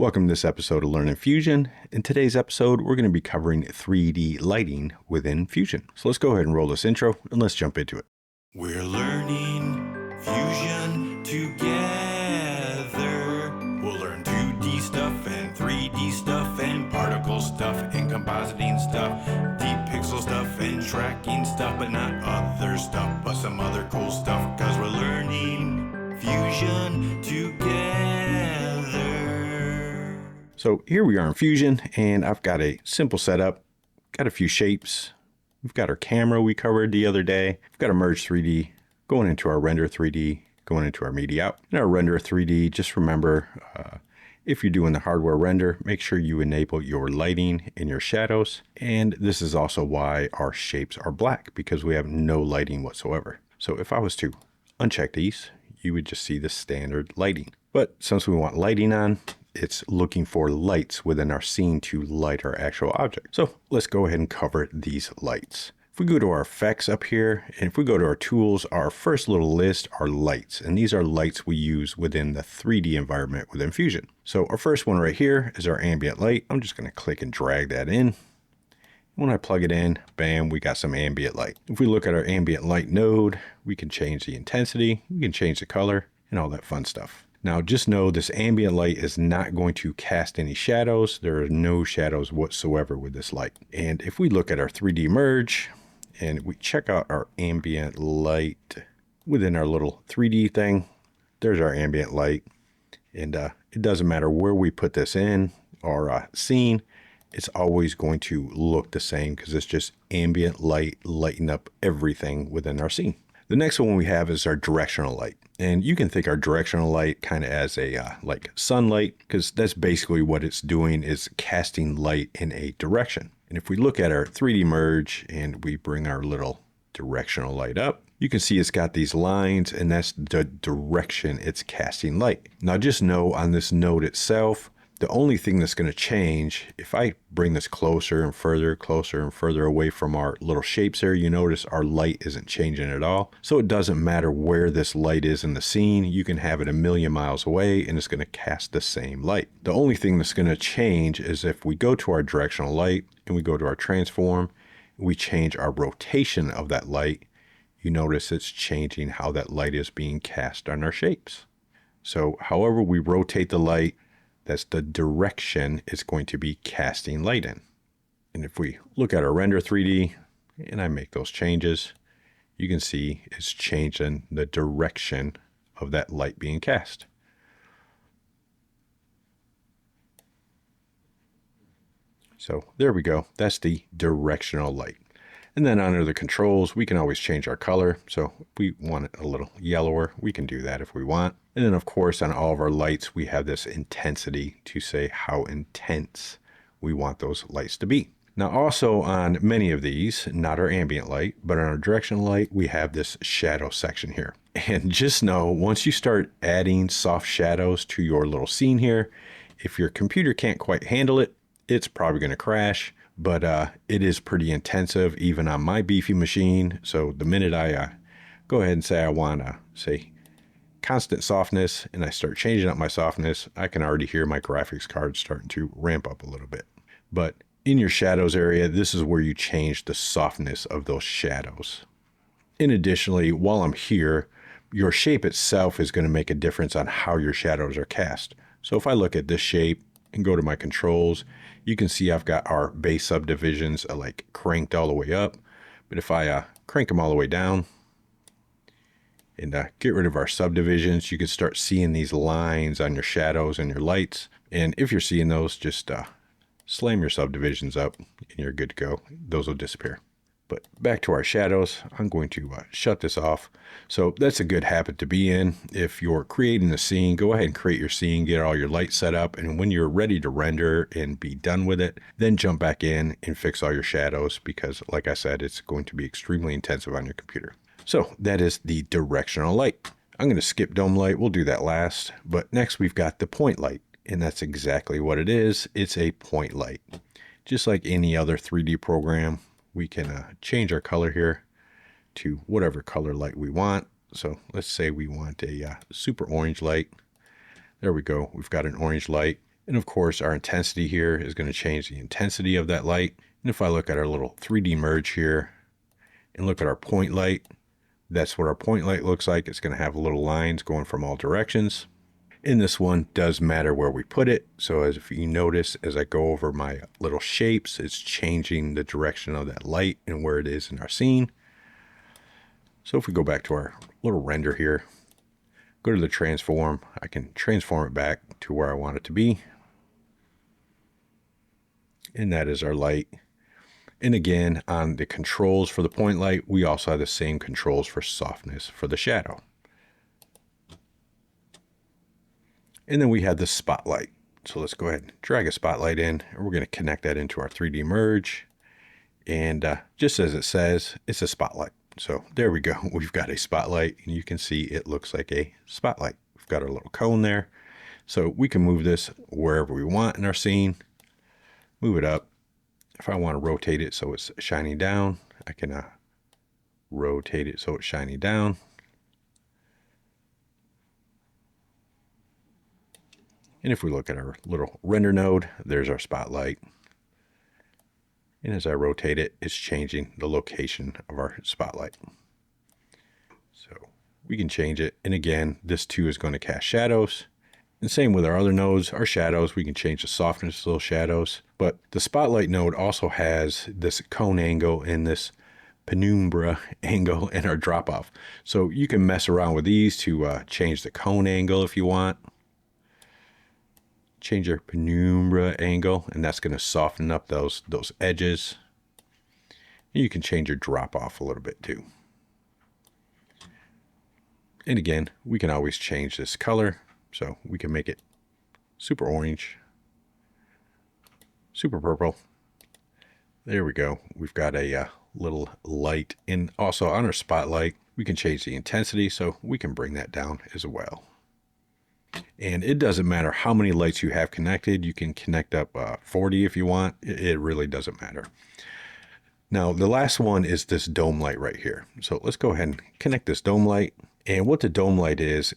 Welcome to this episode of Learning Fusion. In today's episode, we're going to be covering 3D lighting within Fusion. So let's go ahead and roll this intro and let's jump into it. We're learning Fusion together. We'll learn 2D stuff and 3D stuff and particle stuff and compositing stuff, deep pixel stuff and tracking stuff, but not other stuff, but some other cool stuff, because we're learning Fusion together. So here we are in Fusion, and I've got a simple setup, got a few shapes. We've got our camera we covered the other day. We've got our Merge 3D going into our Render 3D, going into our Media Out. In our Render 3D, just remember, if you're doing the hardware render, make sure you enable your lighting and your shadows. And this is also why our shapes are black, because we have no lighting whatsoever. So if I was to uncheck these, you would just see the standard lighting. But since we want lighting on, it's looking for lights within our scene to light our actual object. So let's go ahead and cover these lights. If we go to our effects up here, and if we go to our tools, our first little list are lights. And these are lights we use within the 3D environment within Fusion. So our first one right here is our ambient light. I'm just going to click and drag that in. When I plug it in, bam, we got some ambient light. If we look at our ambient light node, we can change the intensity, we can change the color, and all that fun stuff. Now just know this ambient light is not going to cast any shadows. There are no shadows whatsoever with this light. And if we look at our 3D merge and we check out our ambient light within our little 3D thing, there's our ambient light. And it doesn't matter where we put this in our scene, it's always going to look the same because it's just ambient light lighting up everything within our scene. The next one we have is our directional light. And you can think our directional light kind of as a like sunlight, because that's basically what it's doing, is casting light in a direction. And if we look at our 3D merge and we bring our little directional light up, you can see it's got these lines, and that's the direction it's casting light. Now just know on this node itself, the only thing that's going to change, if I bring this closer and further away from our little shapes here, you notice our light isn't changing at all. So it doesn't matter where this light is in the scene. You can have it a million miles away and it's going to cast the same light. The only thing that's going to change is if we go to our directional light and we go to our transform, we change our rotation of that light. You notice it's changing how that light is being cast on our shapes. So however we rotate the light, that's the direction it's going to be casting light in. And if we look at our Render 3D and I make those changes, you can see it's changing the direction of that light being cast. So there we go. That's the directional light. And then under the controls, we can always change our color. So if we want it a little yellower, we can do that if we want. And then of course, on all of our lights, we have this intensity to say how intense we want those lights to be. Now also on many of these, not our ambient light, but on our directional light, we have this shadow section here. And just know, once you start adding soft shadows to your little scene here, if your computer can't quite handle it, it's probably going to crash. But it is pretty intensive even on my beefy machine. So the minute I go ahead and say I want to say constant softness and I start changing up my softness, I can already hear my graphics card starting to ramp up a little bit. But in your shadows area, this is where you change the softness of those shadows. And additionally, while I'm here, your shape itself is going to make a difference on how your shadows are cast. So if I look at this shape and go to my controls, you can see I've got our base subdivisions like cranked all the way up. But if I crank them all the way down and get rid of our subdivisions, you can start seeing these lines on your shadows and your lights. And if you're seeing those, just slam your subdivisions up and you're good to go. Those will disappear. But back to our shadows, I'm going to shut this off. So that's a good habit to be in. If you're creating a scene, go ahead and create your scene, get all your lights set up. And when you're ready to render and be done with it, then jump back in and fix all your shadows, because like I said, it's going to be extremely intensive on your computer. So that is the directional light. I'm going to skip dome light. We'll do that last. But next we've got the point light. And that's exactly what it is. It's a point light. Just like any other 3D program, we can change our color here to whatever color light we want. So let's say we want a super orange light. There we go. We've got an orange light. And of course, our intensity here is going to change the intensity of that light. And if I look at our little 3D merge here and look at our point light, that's what our point light looks like. It's going to have little lines going from all directions. And this one does matter where we put it. So as if you notice, as I go over my little shapes, it's changing the direction of that light and where it is in our scene. So if we go back to our little render here, go to the transform, I can transform it back to where I want it to be. And that is our light. And again, on the controls for the point light, we also have the same controls for softness for the shadow. And then we have the spotlight. So let's go ahead and drag a spotlight in, and we're going to connect that into our 3D merge. And just as it says, it's a spotlight. So there we go. We've got a spotlight, and you can see it looks like a spotlight. We've got our little cone there. So we can move this wherever we want in our scene. Move it up. If I want to rotate it so it's shining down, I can rotate it so it's shining down. And if we look at our little render node, there's our spotlight. And as I rotate it, it's changing the location of our spotlight. So we can change it. And again, this too is going to cast shadows. And same with our other nodes, our shadows, we can change the softness of those shadows. But the spotlight node also has this cone angle and this penumbra angle and our drop off. So you can mess around with these to change the cone angle if you want. Change your penumbra angle, and that's going to soften up those edges. And you can change your drop off a little bit too. And again, we can always change this color. So we can make it super orange, super purple. There we go. We've got a little light. And also on our spotlight, we can change the intensity, so we can bring that down as well. And it doesn't matter how many lights you have connected. You can connect up 40 if you want. It really doesn't matter. Now, the last one is this dome light right here. So let's go ahead and connect this dome light. And what the dome light is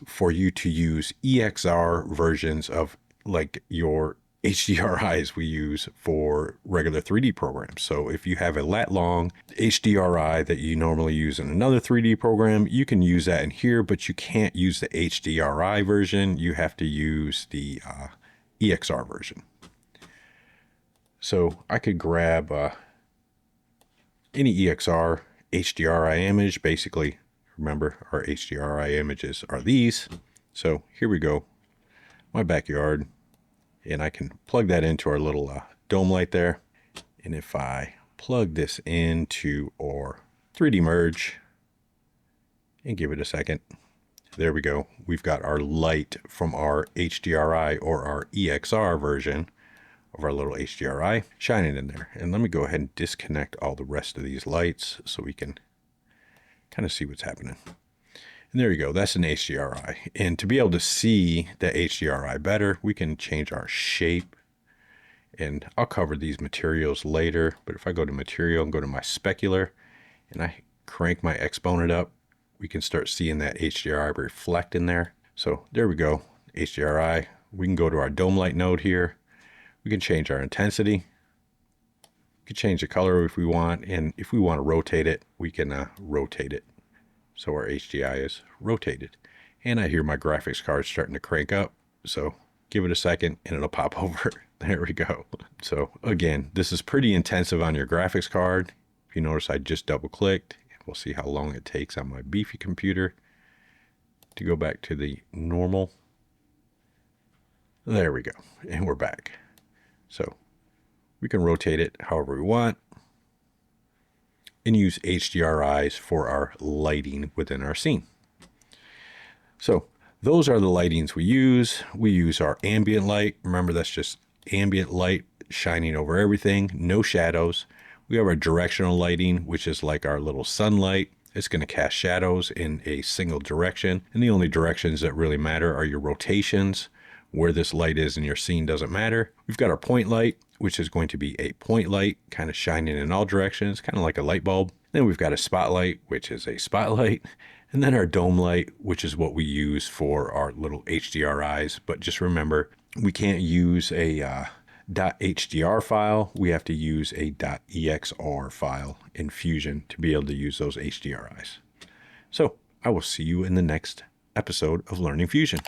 for you to use EXR versions of like your HDRIs we use for regular 3D programs. So if you have a lat long HDRI that you normally use in another 3D program, you can use that in here, but you can't use the HDRI version. You have to use the EXR version. So I could grab any EXR HDRI image. Basically, remember our HDRI images are these. So here we go, my backyard. And I can plug that into our little dome light there. And if I plug this into our 3D merge and give it a second, there we go. We've got our light from our HDRI or our EXR version of our little HDRI shining in there. And let me go ahead and disconnect all the rest of these lights so we can kind of see what's happening. And there you go, that's an HDRI. And to be able to see the HDRI better, we can change our shape. And I'll cover these materials later, but if I go to material and go to my specular, and I crank my exponent up, we can start seeing that HDRI reflect in there. So there we go, HDRI. We can go to our dome light node here. We can change our intensity. We can change the color if we want, and if we want to rotate it, we can rotate it. So our HDI is rotated. And I hear my graphics card starting to crank up. So give it a second and it'll pop over. There we go. So again, this is pretty intensive on your graphics card. If you notice, I just double clicked. We'll see how long it takes on my beefy computer to go back to the normal. There we go. And we're back. So we can rotate it however we want and use HDRIs for our lighting within our scene. So those are the lightings we use. We use our ambient light. Remember, that's just ambient light shining over everything, no shadows. We have our directional lighting, which is like our little sunlight. It's going to cast shadows in a single direction. And the only directions that really matter are your rotations. Where this light is in your scene doesn't matter. We've got our point light, which is going to be a point light, kind of shining in all directions, kind of like a light bulb. Then we've got a spotlight, which is a spotlight. And then our dome light, which is what we use for our little HDRIs. But just remember, We can't use a .hdr file. We have to use a .exr file in Fusion to be able to use those HDRIs. So I will see you in the next episode of Learning Fusion.